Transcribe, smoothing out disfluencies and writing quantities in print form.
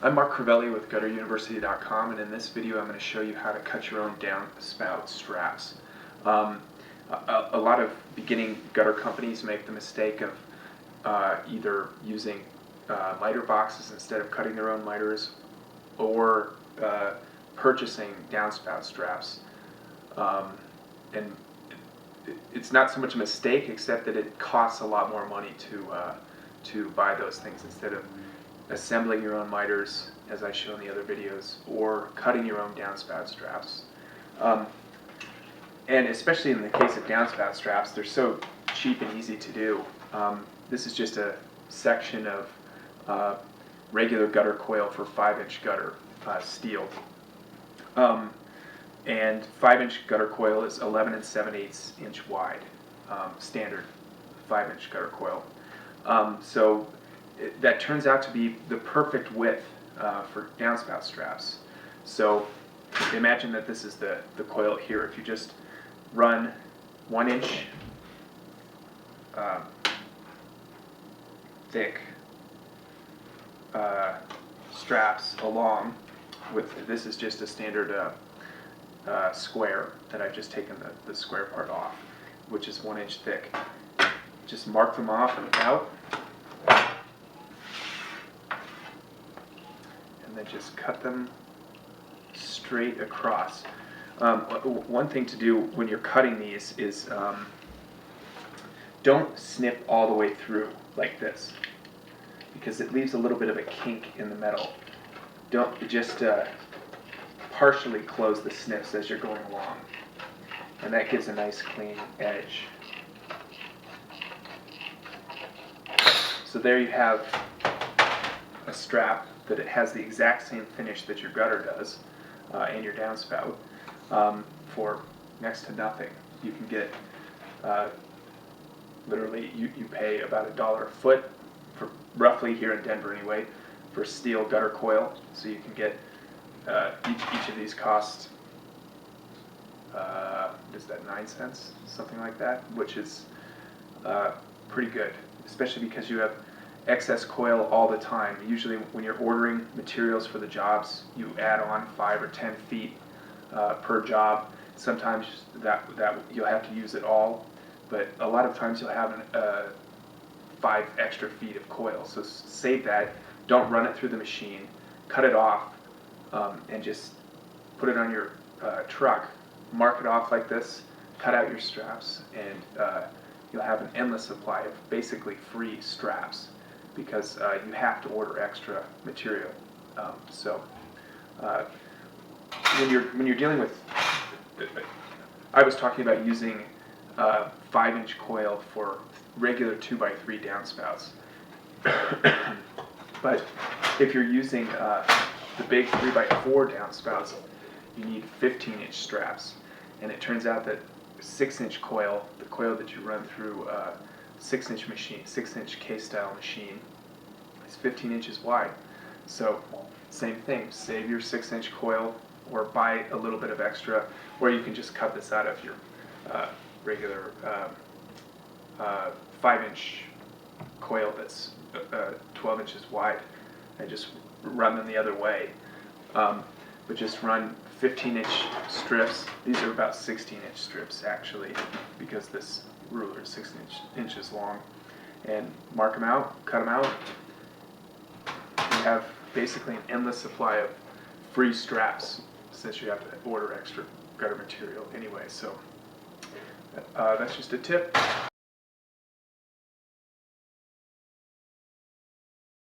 I'm Mark Crivelli with GutterUniversity.com, and in this video I'm going to show you how to cut your own downspout straps. A lot of beginning gutter companies make the mistake of either using miter boxes instead of cutting their own miters, or purchasing downspout straps. And it's not so much a mistake, except that it costs a lot more money to buy those things instead of assembling your own miters, as I show in the other videos, or cutting your own downspout straps. And especially in the case of downspout straps, they're so cheap and easy to do. This is just a section of regular gutter coil for 5-inch gutter, steel. And 5-inch gutter coil is 11 7/8 inch wide, standard 5-inch gutter coil. So that turns out to be the perfect width for downspout straps. So imagine that this is the coil here. If you just run 1-inch thick straps along with, this is just a standard square that I've just taken the square part off, which is 1-inch thick. Just mark them off and out, and then just cut them straight across. One thing to do when you're cutting these is don't snip all the way through like this, because it leaves a little bit of a kink in the metal. Don't just partially close the snips as you're going along, and that gives a nice clean edge. So there you have a strap that it has the exact same finish that your gutter does and your downspout for next to nothing. You can get literally, you pay about $1 a foot, for roughly here in Denver anyway, for steel gutter coil. So you can get each of these costs, is that 9 cents, something like that, which is pretty good, especially because you have excess coil all the time. Usually when you're ordering materials for the jobs, you add on 5 or 10 feet per job. Sometimes that you'll have to use it all, but a lot of times you'll have 5 extra feet of coil. So save that, don't run it through the machine, cut it off, and just put it on your truck, mark it off like this, cut out your straps, and you'll have an endless supply of basically free straps, because you have to order extra material. So when you're dealing with, I was talking about using 5-inch coil for regular 2x3 downspouts. But if you're using the big 3x4 downspouts, you need 15-inch straps. And it turns out that 6-inch coil, the coil that you run through 6-inch machine, 6-inch K-style machine, is 15 inches wide. So same thing, save your 6-inch coil, or buy a little bit of extra, or you can just cut this out of your regular 5-inch coil that's 12 inches wide, and just run them the other way. But just run 15-inch strips. These are about 16-inch strips actually, because this ruler is 16 inches long. And mark them out, cut them out. You have basically an endless supply of free straps, since you have to order extra gutter material anyway. So that's just a tip.